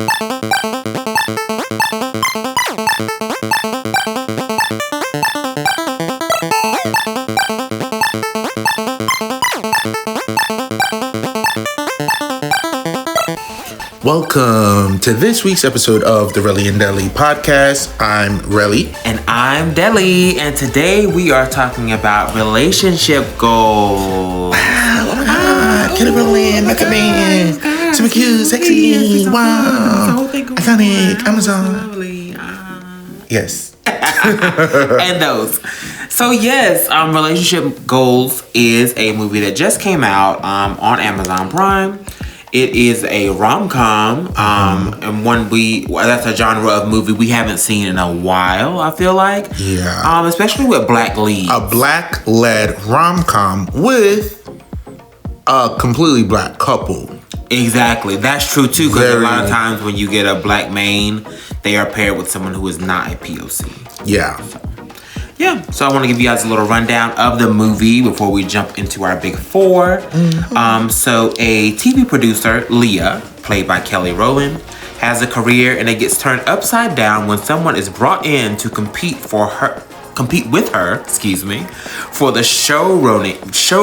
Welcome to this week's episode of the Relly and Deli podcast. I'm Relly. And I'm Deli. And today we are talking about relationship goals. Wow, oh my God. Get a Rowland, make a man. Super cute, sexy. Wow. Iconic. Amazon. Yes. And those. So yes, Relationship Goals is a movie that just came out on Amazon Prime. It is a rom-com, and that's a genre of movie we haven't seen in a while, I feel like. Yeah. Especially with black leads. A black-led rom-com with a completely black couple. Exactly. That's true, too, because a lot of times when you get a black main, they are paired with someone who is not a POC. Yeah. So I want to give you guys a little rundown of the movie before we jump into our big four. So a TV producer, Leah, played by Rowland, has a career and it gets turned upside down when someone is brought in to compete with her, for the show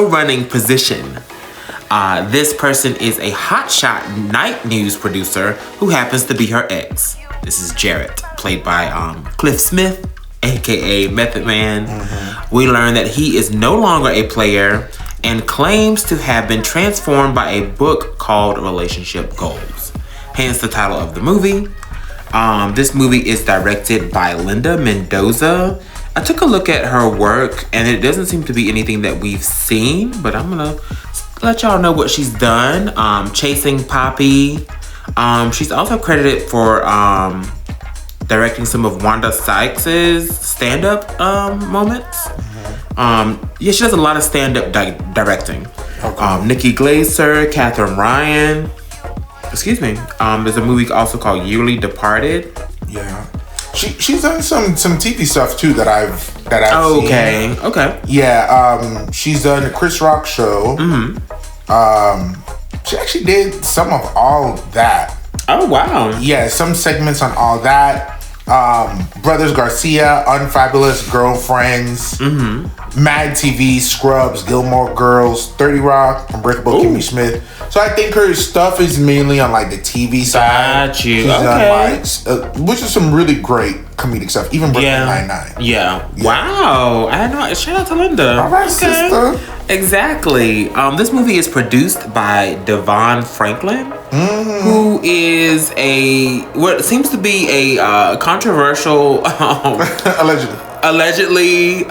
running position. This person is a hotshot night news producer who happens to be her ex. This is Jarrett, played by Cliff Smith, aka Method Man. We learn that he is no longer a player and claims to have been transformed by a book called Relationship Goals. Hence the title of the movie. This movie is directed by Linda Mendoza. I took a look at her work and it doesn't seem to be anything that we've seen, but I'm gonna let y'all know what she's done. Chasing Poppy. She's also credited for directing some of Wanda Sykes' stand-up moments. She does a lot of stand-up directing. Okay. Nikki Glaser, Catherine Ryan. There's a movie also called Yearly Departed. Yeah. She's done some TV stuff too that I've seen. Okay. Yeah. She's done the Chris Rock show. She actually did some of All That. Oh wow. Yeah, some segments on All That. Brothers Garcia, Unfabulous Girlfriends, Mad TV, Scrubs, Gilmore Girls, 30 Rock, Unbreakable Kimmy Smith. So I think her stuff is mainly on like the TV side. Got you. She's done which is some really great comedic stuff. Even Brooklyn Nine-Nine. Yeah. Wow. I know. Shout out to Linda. All right, sister. Exactly. This movie is produced by Devon Franklin, who is what seems to be a controversial, allegedly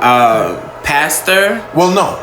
pastor. Well, no.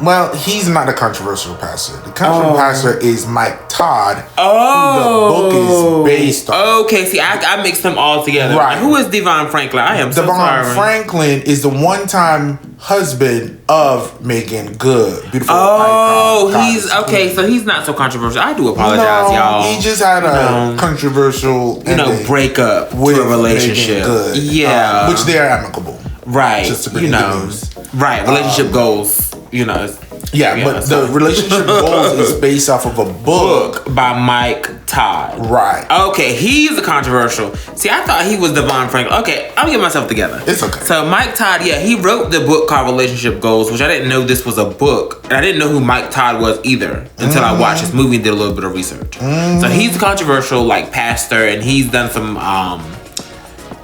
Well, he's not a controversial pastor. The controversial pastor is Mike Todd, who the book is based on. Okay, see, I mixed them all together. Right. Who is Devon Franklin? I am so sorry. Devon Franklin is the one-time husband of Megan Good. Beautiful icon. He's okay. So he's not so controversial. I do apologize, y'all. He just had a controversial, breakup with a relationship. Megan Good, yeah, which they are amicable. Right. Just to bring the news. Right. Relationship goals. But the Relationship Goals is based off of a book by Mike Todd. Right. Okay, he's a controversial. See, I thought he was Devon Franklin. Okay, I'll get myself together. It's okay. So Mike Todd, he wrote the book called Relationship Goals, which I didn't know this was a book. And I didn't know who Mike Todd was either until I watched this movie and did a little bit of research. So he's a controversial pastor, and he's done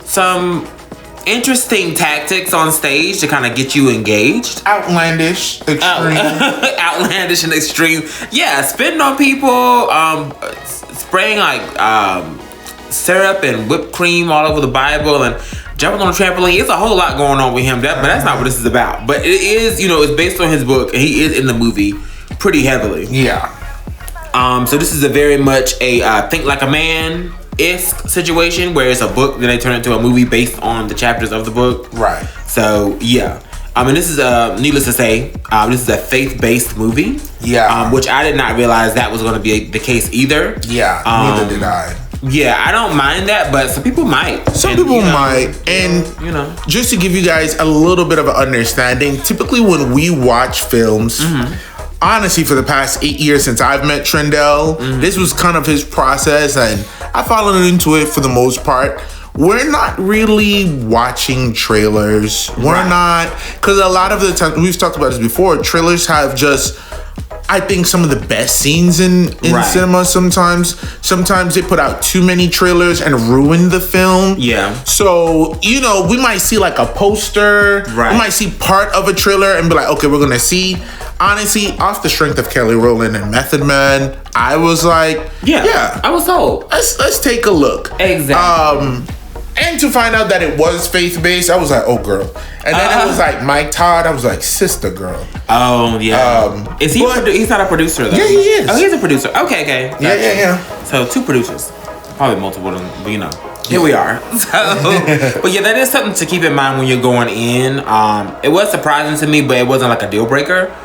some interesting tactics on stage to kind of get you engaged. Outlandish, extreme. Outlandish and extreme. Yeah, spitting on people, spraying syrup and whipped cream all over the Bible and jumping on a trampoline. It's a whole lot going on with him. But that's not what this is about. But it is, it's based on his book and he is in the movie pretty heavily. Yeah. So this is a very much a Think Like a Man-esque situation where it's a book, then they turn it into a movie based on the chapters of the book. Right. So, yeah. This is needless to say, this is a faith-based movie. Yeah. Which I did not realize that was going to be the case either. Yeah, neither did I. Yeah, I don't mind that, but some people might. Some people might. And, just to give you guys a little bit of an understanding, typically when we watch films, honestly, for the past 8 years since I've met Trindell, this was kind of his process, and I followed into it for the most part. We're not really watching trailers. We're not, because a lot of the time, we've talked about this before, trailers have just, I think, some of the best scenes in cinema sometimes. Sometimes they put out too many trailers and ruin the film. Yeah. So, you know, we might see like a poster. Right. We might see part of a trailer and be like, okay, we're going to see. Honestly, off the strength of Kelly Rowland and Method Man, I was like, yeah. I was sold. Let's take a look. Exactly. And to find out that it was faith-based, I was like, oh, girl. And then it was like Mike Todd. I was like, sister, girl. Oh, yeah. Is he? He's not a producer, though. Yeah, he is. Oh, he's a producer. Okay. Gotcha. Yeah. So 2 producers. Probably multiple, but you know. Here we are. So, but yeah, that is something to keep in mind when you're going in. It was surprising to me, but it wasn't like a deal breaker.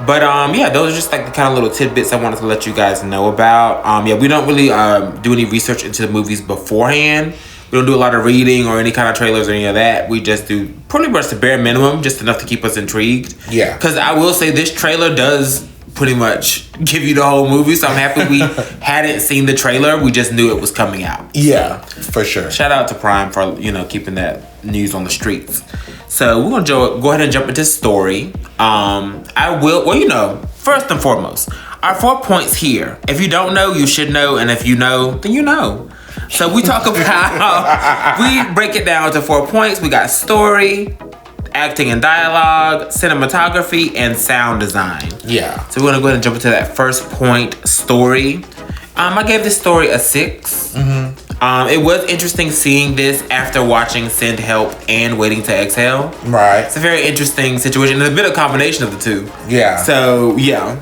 But yeah, those are just like the kind of little tidbits I wanted to let you guys know about. Yeah, we don't really do any research into the movies beforehand. We don't do a lot of reading or any kind of trailers or any of that. We just do pretty much the bare minimum, just enough to keep us intrigued. Yeah. Because I will say this trailer does pretty much give you the whole movie, so I'm happy we hadn't seen the trailer. We just knew it was coming out. Yeah, for sure. Shout out to Prime for, you know, keeping that news on the streets. So we're going to go ahead and jump into story. First and foremost, our 4 points here. If you don't know, you should know. And if you know, then you know. So we talk about, we break it down to 4 points. We got story, acting and dialogue, cinematography, and sound design. Yeah. So we're going to go ahead and jump into that first point, story. I gave this story a 6. It was interesting seeing this after watching Send Help and Waiting to Exhale. Right. It's a very interesting situation. There's a bit of combination of the two. Yeah. So, yeah.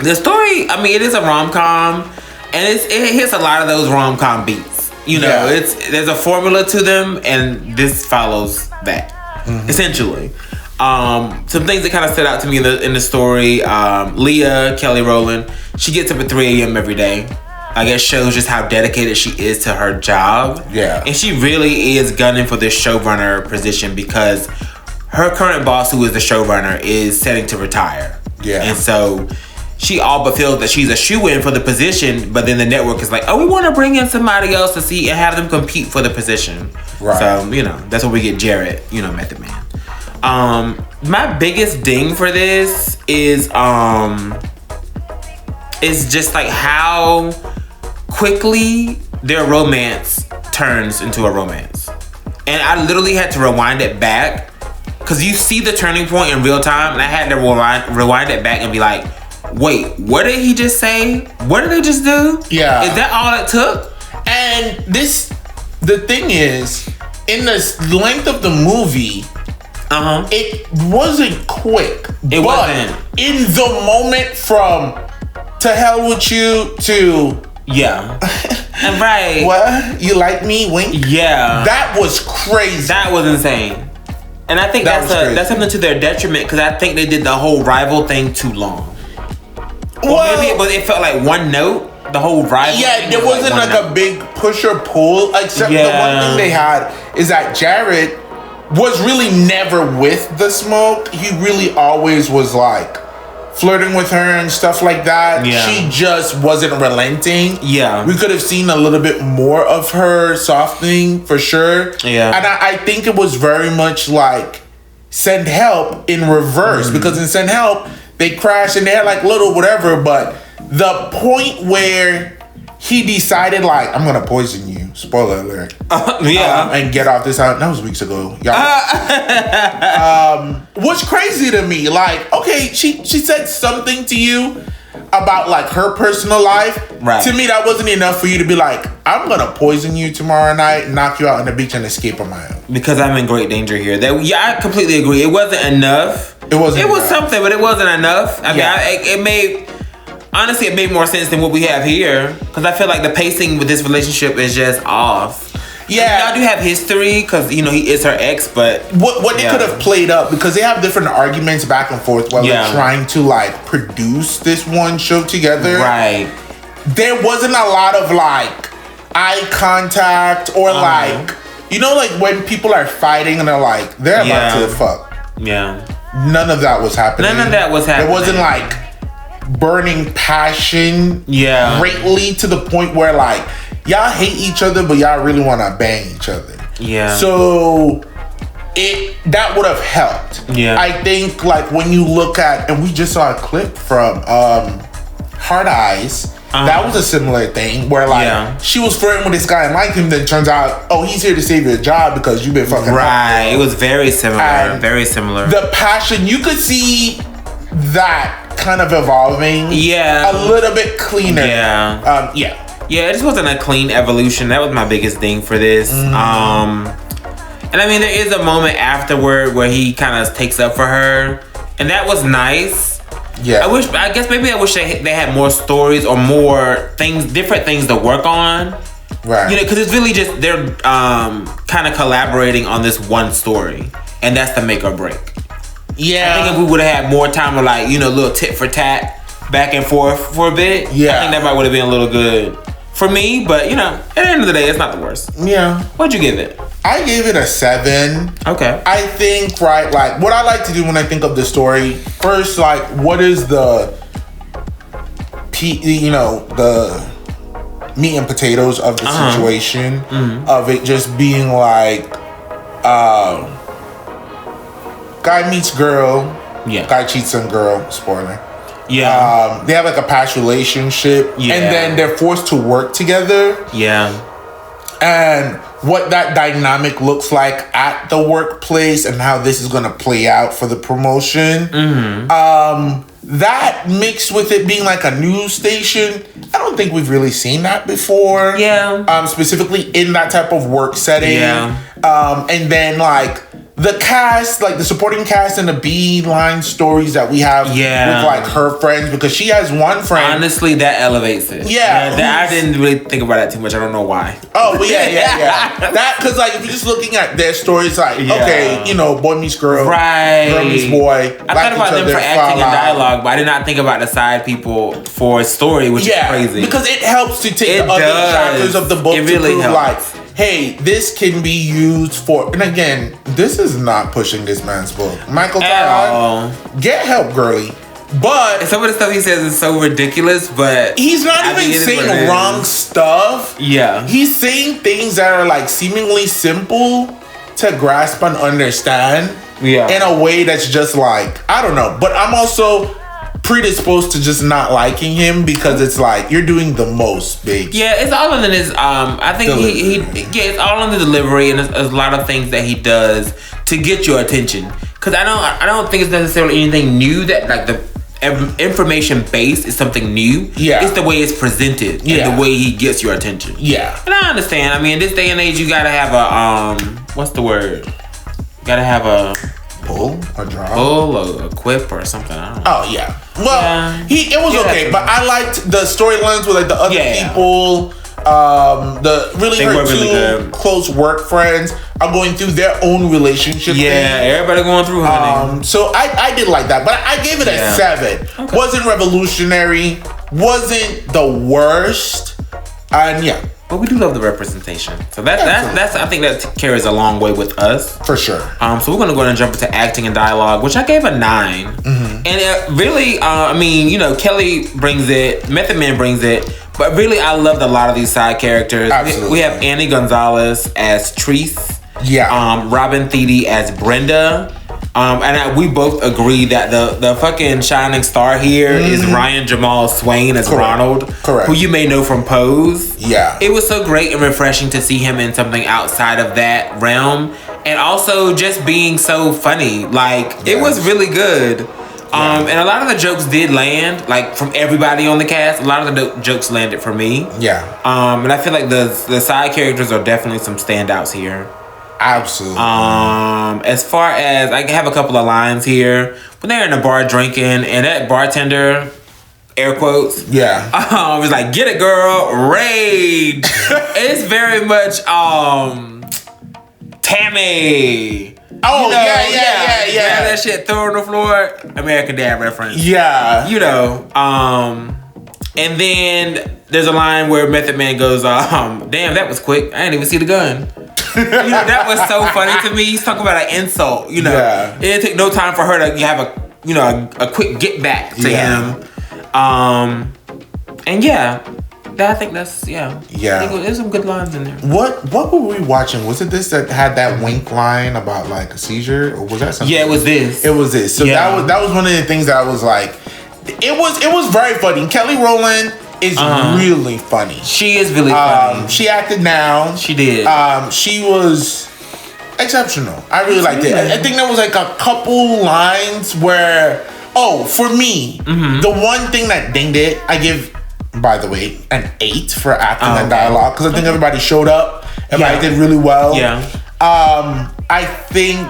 The story, I mean, it is a rom-com, and it hits a lot of those rom-com beats. You know, there's a formula to them, and this follows that, essentially. Some things that kind of stood out to me in the story. Leah, Kelly Rowland, she gets up at 3 a.m. every day. I guess shows just how dedicated she is to her job. Yeah. And she really is gunning for this showrunner position because her current boss, who is the showrunner, is setting to retire. Yeah. And so she all but feels that she's a shoo-in for the position, but then the network is like, oh, we want to bring in somebody else to see and have them compete for the position. Right. So, you know, that's when we get Jarrett, you know, Method Man. My biggest ding for this is just like how quickly their romance turns into a romance. And I literally had to rewind it back because you see the turning point in real time, and I had to rewind it back and be like, wait, what did he just say? What did they just do? Yeah. Is that all it took? And the thing is, in the length of the movie, it wasn't quick. It wasn't. In the moment from to hell with you to and right. What? You like me? Wink? Yeah. That was crazy. That was insane. And I think that's something to their detriment because I think they did the whole rival thing too long. Well, maybe it felt like one note. The whole rival. Yeah, there wasn't like a big push or pull. Except the one thing they had is that Jarrett was really never with the smoke. He really always was like flirting with her and stuff like that. Yeah. She just wasn't relenting. Yeah. We could have seen a little bit more of her softening for sure. Yeah. And I think it was very much like Send Help in reverse. Because in Send Help, they crash and they had like little whatever, but the point where he decided like, I'm gonna poison you, spoiler alert, and get off this house. That was weeks ago, y'all. Was crazy to me. Like, okay, she said something to you about like her personal life. Right. To me, that wasn't enough for you to be like, I'm gonna poison you tomorrow night, knock you out on the beach, and escape on my own. Because I'm in great danger here. I completely agree. It wasn't enough. It was something, but it wasn't enough. I mean, it made more sense than what we have here. Because I feel like the pacing with this relationship is just off. Yeah. Y'all do have history because, you know, he is her ex, but... What they could have played up, because they have different arguments back and forth while they're trying to, like, produce this one show together. Right. There wasn't a lot of, like, eye contact or, like... You know, like, when people are fighting and they're like, they're about to fuck. Yeah. none of that was happening. None of that was happening. It wasn't like burning passion greatly to the point where like y'all hate each other, but y'all really want to bang each other. Yeah. So that would have helped. Yeah. I think like when you look at, and we just saw a clip from Hard Eyes. That was a similar thing where like she was flirting with this guy and liked him, then turns out, oh, he's here to save your job because you've been fucking right. It was very similar. And very similar. The passion, you could see that kind of evolving. Yeah. A little bit cleaner. Yeah. Yeah, it just wasn't a clean evolution. That was my biggest thing for this. And I mean, there is a moment afterward where he kind of takes up for her, and that was nice. Yeah. I guess maybe I wish they had more stories or more things, different things to work on. Right. You know, because it's really just they're kind of collaborating on this one story, and that's the make or break. Yeah. I think if we would have had more time of like, you know, a little tit for tat back and forth for a bit, I think that might would have been a little good for me. But you know, at the end of the day, it's not the worst. Yeah. What'd you give it? I gave it a 7. Okay. I think, right, like, what I like to do when I think of the story, first, like, what is the meat and potatoes of the situation, of it just being like, guy meets girl, guy cheats on girl, spoiler. Yeah. They have, like, a past relationship, and then they're forced to work together. Yeah. And what that dynamic looks like at the workplace and how this is going to play out for the promotion. That mixed with it being like a news station, I don't think we've really seen that before. Yeah. Specifically in that type of work setting. Yeah. And then like the cast, like the supporting cast and the B-line stories that we have with like her friends, because she has one friend. Honestly, that elevates it. I didn't really think about that too much. I don't know why. Oh, but yeah. That, because like if you're just looking at their stories, like, okay, you know, boy meets girl. Right. Girl meets boy. I thought about them for acting and dialogue, but I did not think about the side people for a story, which is crazy. Because it helps to take the other chapters of the book to prove like, hey, this can be used for, and again, this is not pushing this man's book. Michael Todd, get help, girly. But some of the stuff he says is so ridiculous, but he's not even saying wrong stuff. Yeah. He's saying things that are like seemingly simple to grasp and understand. Yeah. In a way that's just like, I don't know. But I'm also predisposed to just not liking him because it's like you're doing the most, bitch. Yeah, it's all in his I think it's all in the delivery, and there's a lot of things that he does to get your attention. Cause I don't think it's necessarily anything new that like the information base is something new. Yeah. It's the way it's presented and the way he gets your attention. Yeah. And I understand. I mean, in this day and age you gotta have a what's the word? You gotta have a pull or draw, pull or a quip or something. I don't know. Oh yeah. Well, it was okay, but I liked the storylines with like the other people. The her two close work friends are going through their own relationship. Yeah, everybody going through honey. So I did like that, but I gave it a 7. Okay. Wasn't revolutionary. Wasn't the worst. And but we do love the representation. So that's I think that carries a long way with us. For sure. So we're gonna go ahead and jump into acting and dialogue, which I gave a 9. And it really, I mean, you know, Kelly brings it, Method Man brings it, but really I loved a lot of these side characters. Absolutely. We have Annie Gonzalez as Treese. Yeah. Robin Thede as Brenda. And we both agree that the fucking shining star here is Ryan Jamal Swain as Ronald. Correct. Who you may know from Pose. Yeah. It was so great and refreshing to see him in something outside of that realm. And also just being so funny. Like, it was really good. And a lot of the jokes did land, like, from everybody on the cast. A lot of the jokes landed for me. Yeah. And I feel like the side characters are definitely some standouts here. Absolutely. As far as I have a couple of lines here when they're in a bar drinking and that bartender, air quotes, was like, "Get it, girl, rage." It's very much Tammy. Oh, you know, yeah. That shit throw on the floor. American Dad reference. Yeah. You know. And then there's a line where Method Man goes, "Damn, that was quick. I didn't even see the gun." That was so funny to me. He's talking about an insult. It didn't take no time for her to have a quick get back to him. And I think that's I think there's some good lines in there. What were we watching? Was it this that had that wink line about like a seizure, or was that something? Yeah, it was this. It was this. So that was one of the things that I was like, it was very funny. Kelly Rowland is really funny. She is really funny. She acted down. She did. She was exceptional. I really liked it. I think there was like a couple lines where, for me, the one thing that dinged it, I give, by the way, an 8 for acting and dialogue, because I think everybody showed up. Everybody did really well. Yeah. I think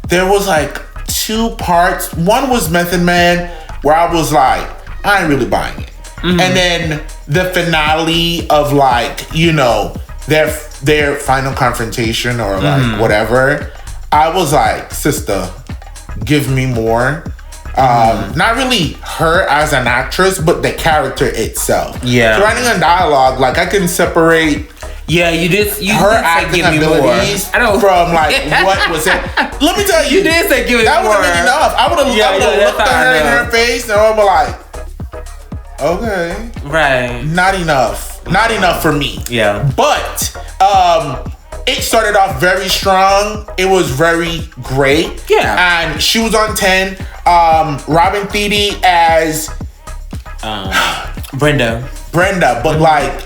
there was like 2 parts. One was Method Man, where I was like, I ain't really buying it. And then the finale of like, their final confrontation or like whatever, I was like, sister, give me more. Not really her as an actress, but the character itself. Yeah. So writing a dialogue, like I can separate you did her acting abilities from like what was it. Let me tell you, you did say give it that more. That would have been enough. I would have looked at her in her face and I would be like, okay. Right. Not enough. Not enough for me. Yeah. But it started off very strong. It was very great. Yeah. And she was on 10. Robin Thede as Brenda, but like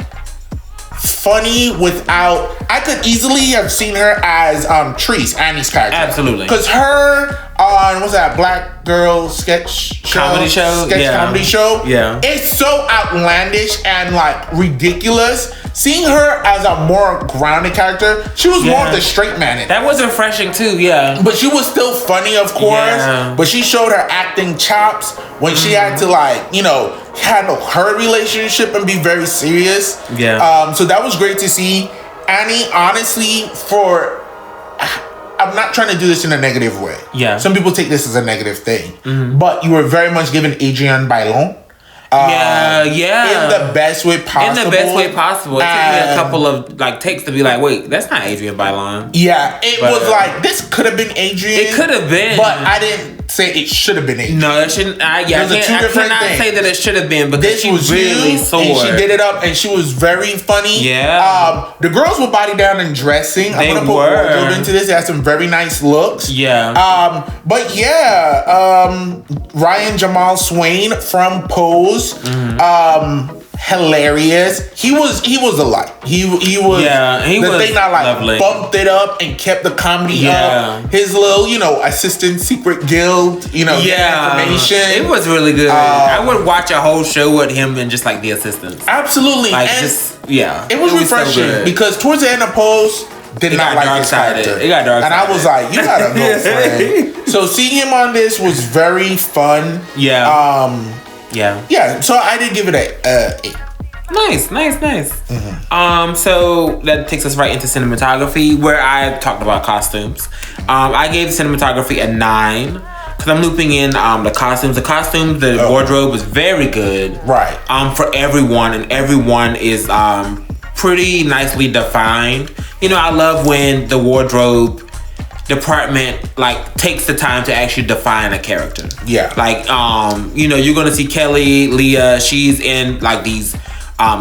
funny without. I could easily have seen her as Treese, Annie's character. Absolutely. Because her on what's that Black Girl sketch comedy show? Comedy show. Yeah. It's so outlandish and like ridiculous. Seeing her as a more grounded character, she was more of the straight man. That was refreshing too, But she was still funny, of course. Yeah. But she showed her acting chops when she had to like, handle her relationship and be very serious. Yeah. So that was great to see. Annie, honestly, I'm not trying to do this in a negative way. Yeah. Some people take this as a negative thing. But you were very much given Adrienne Bailon. In the best way possible. It took me a couple of like takes to be like, wait, that's not Adrienne Bailon. Yeah, it was like, this could have been Adrienne. It could have been. But I didn't say it should have been Adrienne. No, it shouldn't. I cannot say that it should have been, because this she was really soared. And she did it up, and she was very funny. Yeah. The girls were body down and dressing. I'm going to put wardrobe into this. They had some very nice looks. Yeah. But Ryan Jamal Swain from Pose. Hilarious. He was a lot. He was the thing that like lovely. Bumped it up and kept the comedy up. His little, assistant secret guild, information. It was really good. I would watch a whole show with him and just like the assistants. Absolutely. Like and it was refreshing so because towards the end of Pose did not like his character. It got dark. And I was like, you gotta go, friend. So seeing him on this was very fun. Yeah. Yeah, so I did give it a 8. Nice. So that takes us right into cinematography, where I talked about costumes. I gave cinematography a 9 because I'm looping in the costumes. The wardrobe was very good. Right. For everyone, and everyone is pretty nicely defined. I love when the wardrobe department like takes the time to actually define a character. Yeah. Like you're gonna see Kelly, Leah, she's in like these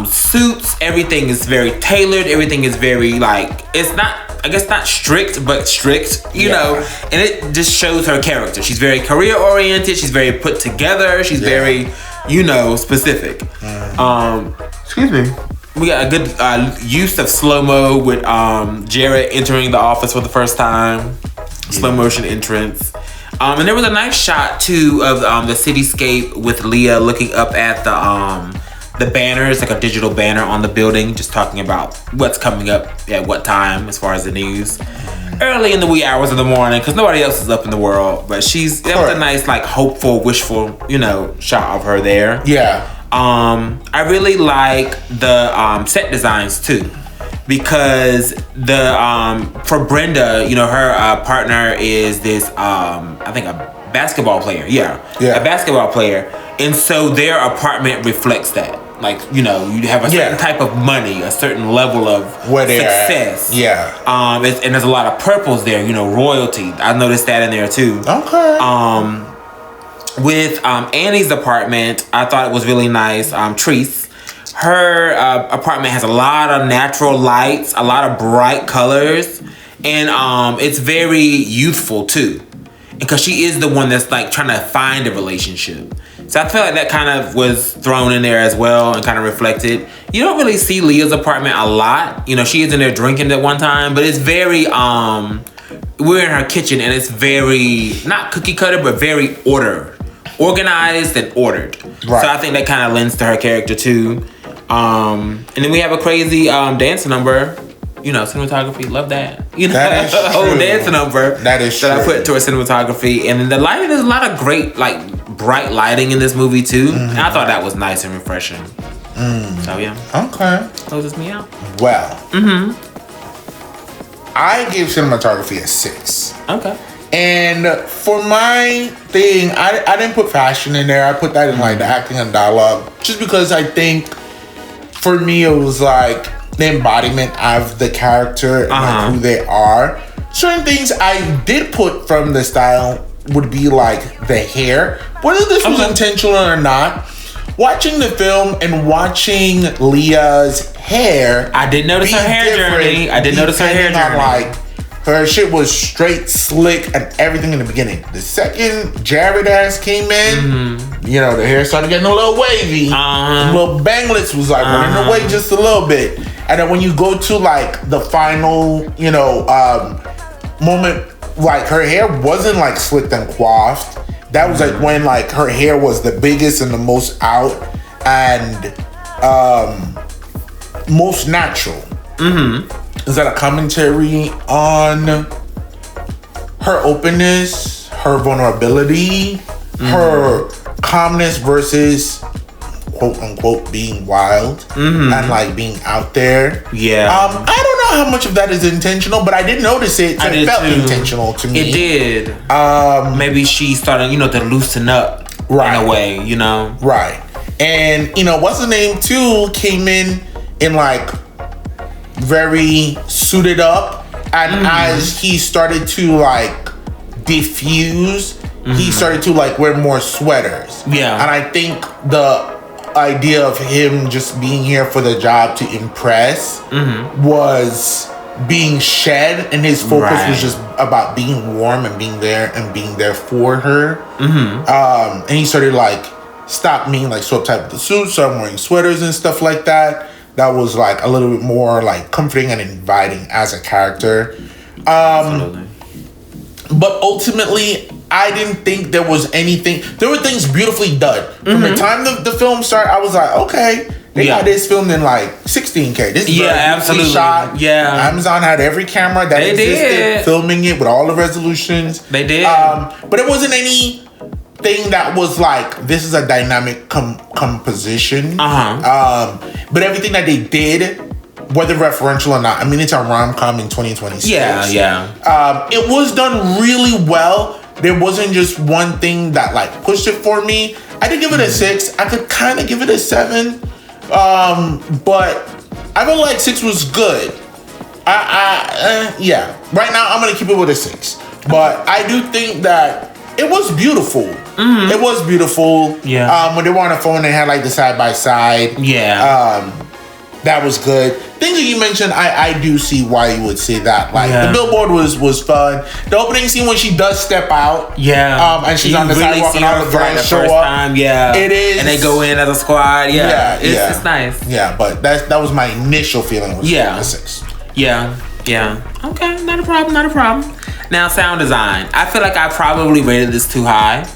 suits. Everything is very tailored, everything is very like, it's not strict, but strict, you know, and it just shows her character. She's very career oriented, she's very put together, she's very, specific. Excuse me. We got a good use of slow-mo with Jarrett entering the office for the first time. Slow motion entrance. And there was a nice shot too of the cityscape with Leah looking up at the banners, like a digital banner on the building, just talking about what's coming up at what time as far as the news. Early in the wee hours of the morning, because nobody else is up in the world. But that was a nice, like, hopeful, wishful, shot of her there. Yeah. I really like the set designs too, because for Brenda, her partner is this I think a basketball player. A basketball player, and so their apartment reflects that. like, you know, you have a certain type of money, a certain level of success. And there's a lot of purples there, you know, royalty. I noticed that in there too. Okay. With Annie's apartment, I thought it was really nice. Treese, her apartment has a lot of natural lights, a lot of bright colors, and it's very youthful too, because she is the one that's like trying to find a relationship. So I feel like that kind of was thrown in there as well and kind of reflected. You don't really see Leah's apartment a lot. You know, she is in there drinking at one time, but it's very we're in her kitchen and it's very not cookie cutter, but very organized and ordered. Right. So I think that kind of lends to her character too. And then we have a crazy dance number. You know, cinematography, love that. You know, that is true. Whole dance number. That is true. That I put towards cinematography. And then the lighting, there's a lot of great, like, bright lighting in this movie too. Mm-hmm. And I thought that was nice and refreshing. So yeah. Okay. Closes me out. Well. I gave cinematography a 6. Okay. And for my thing, I didn't put fashion in there. I put that in like the acting and dialogue. Just because I think for me it was like the embodiment of the character and like who they are. Certain things I did put from the style would be like the hair. Whether this was intentional or not, watching the film and watching Leah's hair, I did notice her hair journey. I did notice her hair journey. Like, her shit was straight, slick, and everything in the beginning. The second Jarrett ass came in, you know, the hair started getting a little wavy. Little banglets was like running away just a little bit. And then when you go to like the final, you know, moment, like her hair wasn't like slicked and coiffed. That was like when like her hair was the biggest and the most out and most natural. Is that a commentary on her openness, her vulnerability, her calmness versus quote unquote being wild and like being out there? Yeah. I don't know how much of that is intentional, but I did notice it. So it felt intentional to me. It did. Maybe she started, you know, to loosen up in a way, you know? Right. And, you know, what's the name too came in like very suited up, and as he started to like diffuse, he started to like wear more sweaters. Yeah. And I think the idea of him just being here for the job to impress was being shed, and his focus was just about being warm and being there for her. And he started like stop being like so uptight with the suit, started wearing sweaters and stuff like that. That was like a little bit more like comforting and inviting as a character. Absolutely. But ultimately, I didn't think there was anything. There were things beautifully done. From the time the film started, I was like, okay, they got this filmed in like 16K. This is absolutely shot. Yeah. Amazon had every camera that existed, filming it with all the resolutions. They did. But it wasn't any thing that was like, this is a dynamic composition. But everything that they did, whether referential or not, I mean, it's a rom-com in 2026. It was done really well. There wasn't just one thing that like pushed it for me. I did give it a 6. I could kind of give it a 7. But I feel like 6 was good. Right now I'm gonna keep it with a 6. But I do think that it was beautiful. It was beautiful. Yeah. When they were on the phone, they had like the side by side. Yeah. That was good. Things that you mentioned, I do see why you would say that. Like the billboard was fun. The opening scene when she does step out. Yeah. And she's on the sidewalk and all the girls show up. Time, it is. And they go in as a squad. Yeah. It's nice. Yeah, but that was my initial feeling. Was a 6. Yeah. Okay, not a problem. Now, sound design. I feel like I probably rated this too high,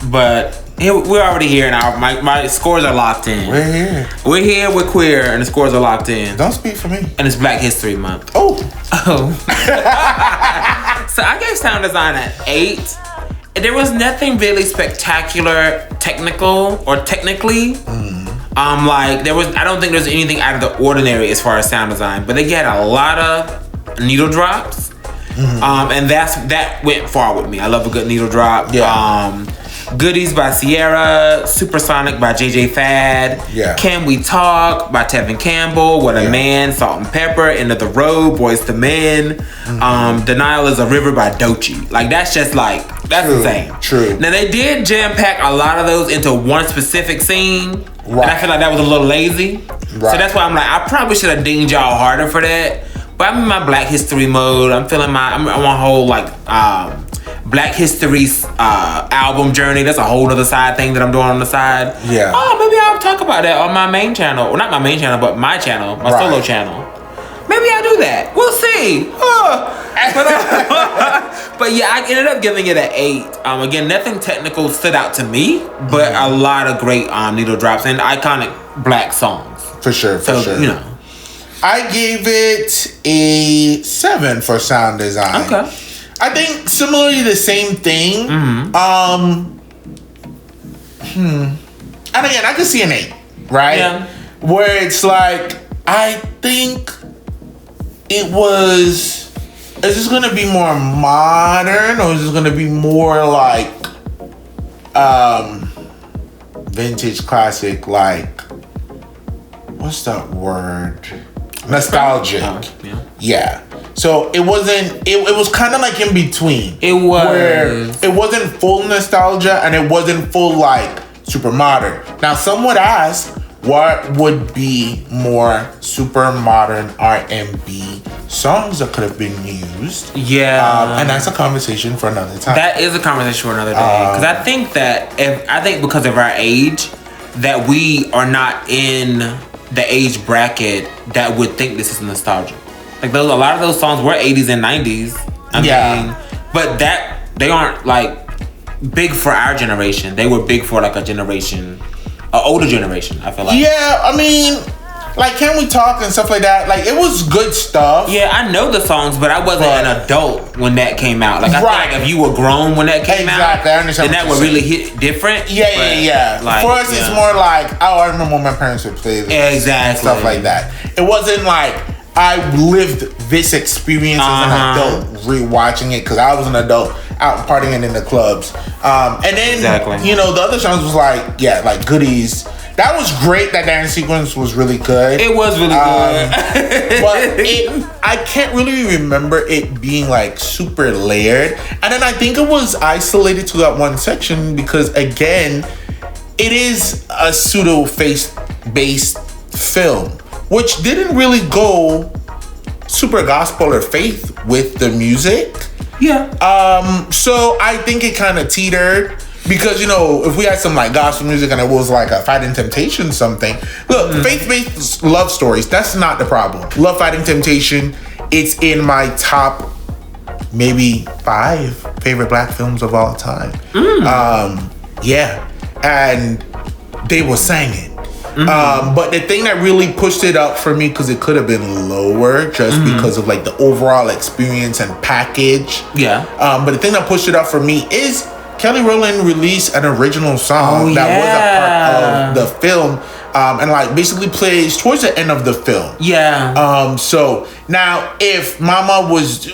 but we're already here now. My scores are locked in. We're here, we're queer, and the scores are locked in. Don't speak for me. And it's Black History Month. Oh. So I gave sound design an 8. There was nothing really spectacular, technical, or technically. I don't think there's anything out of the ordinary as far as sound design, but they had a lot of needle drops. And that went far with me. I love a good needle drop. Goodies by Sierra, Supersonic by JJ Fad, Can We Talk by Tevin Campbell, What a Man, Salt and Pepper, End of the Road, Boys to Men, Denial is a River by Doechii. Like, that's just like, that's insane. True. Now, they did jam pack a lot of those into one specific scene, and I feel like that was a little lazy. So that's why I'm like, I probably should have dinged y'all harder for that. But I'm in my Black History mode. I'm feeling I'm on a whole like Black History album journey. That's a whole other side thing that I'm doing on the side. Yeah. Oh, maybe I'll talk about that on my main channel. Well, not my main channel, but my channel, my solo channel. Maybe I'll do that. We'll see. But yeah, I ended up giving it an 8. Again, nothing technical stood out to me, but a lot of great needle drops and iconic Black songs. For sure, for sure. You know. I gave it a 7 for sound design. Okay. I think similarly the same thing. And again, I can see an 8, right? Yeah. Where it's like, I think it was, is this gonna be more modern or is this gonna be more like vintage classic, like, what's that word? Nostalgic. Yeah. So it wasn't, it was kind of like in between. It was. Where it wasn't full nostalgia and it wasn't full like super modern. Now some would ask, what would be more super modern R&B songs that could have been used? Yeah. And that's a conversation for another time. That is a conversation for another day. Because I think that, because of our age, that we are not in the age bracket that would think this is nostalgia. Like a lot of those songs were 80s and 90s. I mean, but they aren't like big for our generation. They were big for like a generation, an older generation, I feel like. Yeah, I mean, like, Can We Talk and stuff like that? Like, it was good stuff. Yeah, I know the songs, but I wasn't an adult when that came out. Like, I feel like if you were grown when that came out, I understand, then that would really hit different. Yeah. Like, for us, it's more like, oh, I remember when my parents would play this. Exactly. Stuff like that. It wasn't like, I lived this experience as an adult rewatching it because I was an adult out partying in the clubs. And then, you know, the other songs was like, like Goodies. That was great. That dance sequence was really good. It was really good. But I can't really remember it being like super layered. And then I think it was isolated to that one section because, again, it is a pseudo-faith-based film, which didn't really go super gospel or faith with the music. Yeah. So I think it kind of teetered because, you know, if we had some like gospel music and it was like a Fighting Temptation something. Look, faith-based love stories, that's not the problem. Love, Fighting Temptation, it's in my top maybe 5 favorite Black films of all time. And they were singing. But the thing that really pushed it up for me, because it could have been lower just because of like the overall experience and package. But the thing that pushed it up for me is Kelly Rowland released an original song that was a part of the film. And like basically plays towards the end of the film. So now if Mama was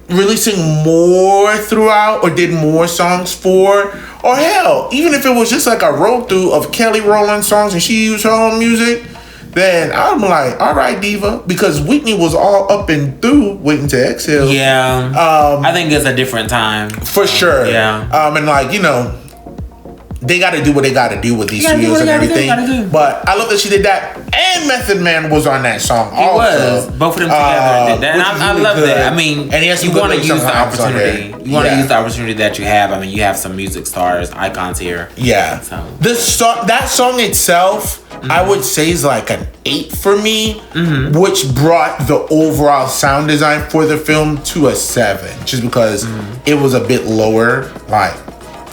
releasing more throughout or did more songs for, or hell, even if it was just like a roll through of Kelly Rowland songs and she used her own music, then I'm like, all right, diva, because Whitney was all up and through Waiting to Exhale. I think it's a different time for sure. And like, you know, they got to do what they got to do with these studios and everything. But I love that she did that. And Method Man was on that song also. Both of them together did that. And I love that. I mean, and you want to use the opportunity. You want to use the opportunity that you have. I mean, you have some music stars, icons here. So. That song itself, I would say is like an 8 for me, which brought the overall sound design for the film to a 7. Just because it was a bit lower. Like,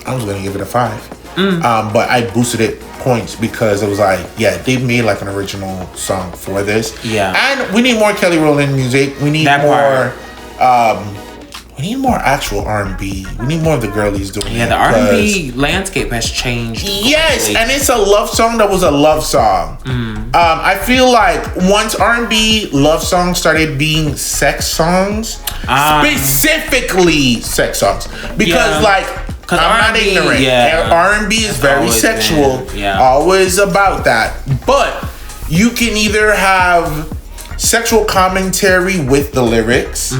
I was going to give it a 5. But I boosted it points because it was like, they made like an original song for this. And we need more Kelly Rowland music. We need more we need more actual R&B. We need more of the girlies doing it. The R&B landscape has changed. Yes, and it's a love song that was a love song. I feel like once R&B love songs started being sex songs, specifically sex songs, because like Cause I'm not R&B, ignorant. yeah. R&B is very always sexual. been, yeah. Always about that. But you can either have sexual commentary with the lyrics,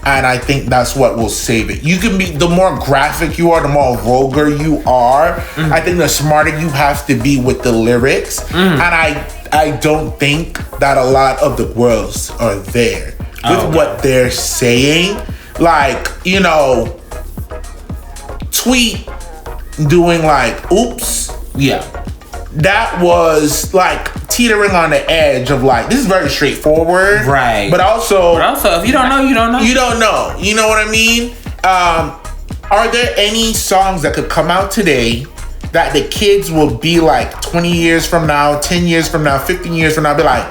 and I think that's what will save it. You can be, the more graphic you are, the more vulgar you are, I think the smarter you have to be with the lyrics. And I don't think that a lot of the girls are there with what they're saying. Like, you know, Tweet doing like, oops. Yeah. That was like teetering on the edge of like, this is very straightforward. Right. But also, if you don't know, you don't know. You don't know. You know what I mean? Are there any songs that could come out today that the kids will be like 20 years from now, 10 years from now, 15 years from now, be like,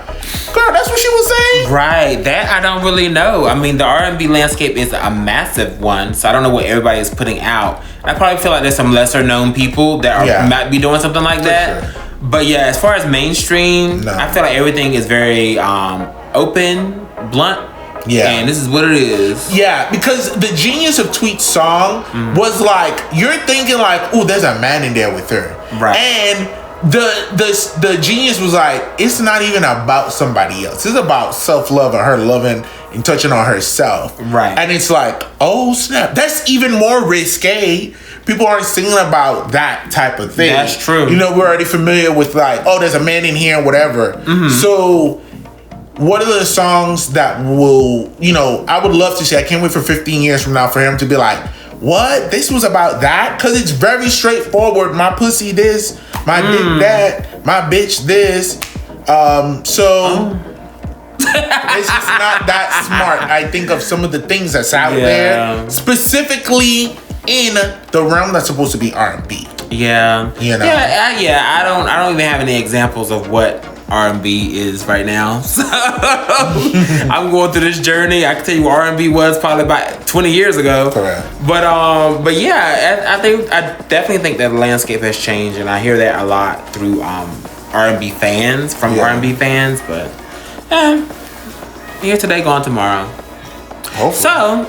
girl, that's what she was saying? Right. That I don't really know. I mean, the R&B landscape is a massive one, so I don't know what everybody is putting out. I probably feel like there's some lesser known people that might be doing something like that. Sure. But yeah, as far as mainstream, I feel like everything is very open, blunt. Yeah. And this is what it is. Yeah, because the genius of Tweet's song was like, you're thinking like, oh, there's a man in there with her. Right. And the genius was like, it's not even about somebody else. It's about self-love and her loving and touching on herself. Right. And it's like, oh snap, that's even more risque. People aren't singing about that type of thing. That's true. You know, we're already familiar with like, oh, there's a man in here and whatever. So what are the songs that will, you know, I would love to see, I can't wait for 15 years from now for him to be like, what? This was about that? Because it's very straightforward. My pussy this, my dick that, my bitch this. It's just not that smart. I think of some of the things that's out there, specifically in the realm that's supposed to be R&B. Yeah. You know? I don't even have any examples of what R&B is right now. So I'm going through this journey. I can tell you what R&B was probably about 20 years ago. Correct. But yeah, I definitely think that the landscape has changed, and I hear that a lot through R&B fans, from R&B fans. But here today, gone tomorrow. Hopefully. So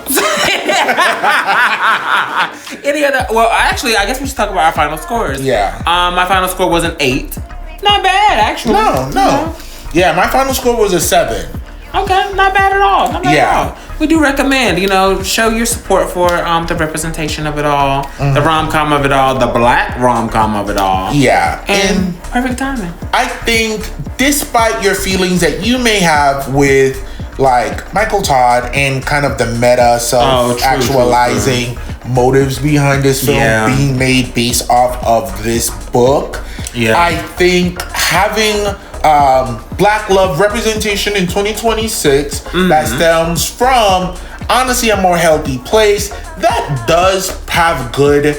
any other? Well, actually, I guess we should talk about our final scores. Yeah. My final score was an 8. Not bad, actually. No. Yeah, my final score was a 7. Okay, not bad at all. Not bad at all. We do recommend, show your support for the representation of it all, the rom-com of it all, the black rom-com of it all. Yeah. And perfect timing. I think, despite your feelings that you may have with, like, Michael Todd and kind of the meta self-actualizing motives behind this film being made based off of this book, I think having black love representation in 2026 that stems from honestly a more healthy place that does have good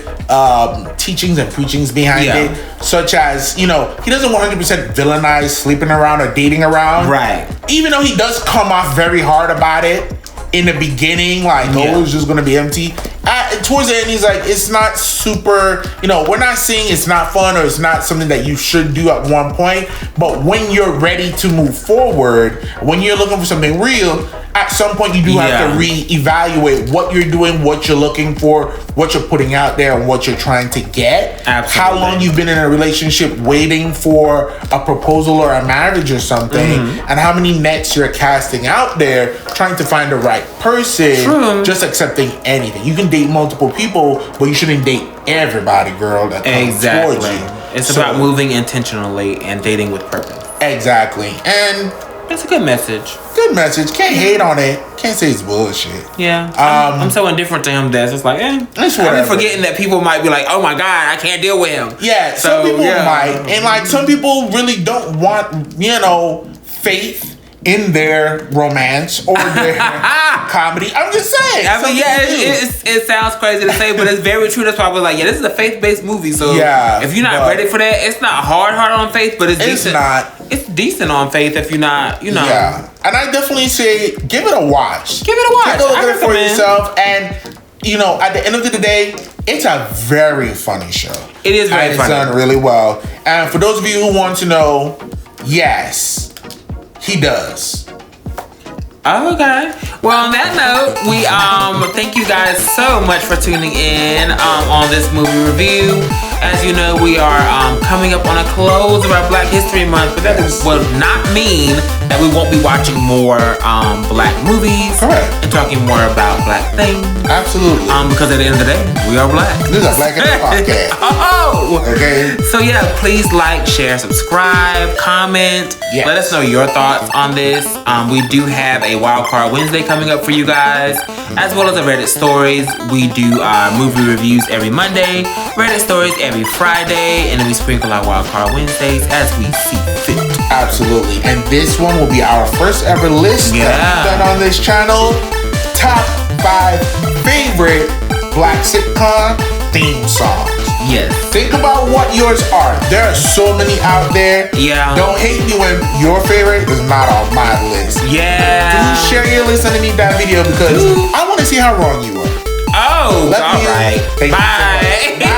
teachings and preachings behind it, such as, he doesn't 100% villainize sleeping around or dating around, right? Even though he does come off very hard about it in the beginning, like, oh, it's just gonna be empty. Towards the end, he's like, it's not super, we're not saying it's not fun or it's not something that you should do at one point, but when you're ready to move forward, when you're looking for something real, at some point you do have to reevaluate what you're doing, what you're looking for, what you're putting out there, and what you're trying to get. Absolutely. How long you've been in a relationship waiting for a proposal or a marriage or something, and how many nets you're casting out there trying to find the right person, just accepting anything. You can date multiple people, but you shouldn't date everybody, girl, that comes towards you. It's about moving intentionally and dating with purpose. Exactly. And it's a good message. Good message. Can't hate on it. Can't say it's bullshit. Yeah. I'm so indifferent to him that it's like, I've been forgetting that people might be like, oh my God, I can't deal with him. Yeah, some people might. And like some people really don't want, faith in their romance or their comedy. I'm just saying. I mean, it sounds crazy to say, but it's very true. That's why I was like, this is a faith-based movie. So if you're not ready for that, it's not hard on faith, but it's decent. It's decent on faith if you're not, Yeah. And I definitely say, give it a watch. Give it a watch. Take a look at it for yourself. And, at the end of the day, it's a very funny show. It is very funny. It's done really well. And for those of you who want to know, yes, he does. Okay. Well, on that note, we thank you guys so much for tuning in on this movie review. As you know, we are coming up on a close of our Black History Month, but that will not mean that we won't be watching more Black movies. Correct. And talking more about Black things. Absolutely. Because at the end of the day, we are Black. This is a Black History Podcast. Oh! Okay. So yeah, please like, share, subscribe, comment. Yes. Let us know your thoughts on this. We do have a Wild Card Wednesday coming up for you guys, as well as a Reddit Stories. We do movie reviews every Monday, Reddit Stories every Friday, and then we sprinkle our Wild Card Wednesdays as we see fit. Absolutely. And this one will be our first ever list that we've done on this channel. Top 5 favorite Black sitcom theme songs. Yes. Think about what yours are. There are so many out there. Yeah. Don't hate me when your favorite is not on my list. Yeah. Do share your list underneath that video because I want to see how wrong you were. Oh, All right. Bye. Bye.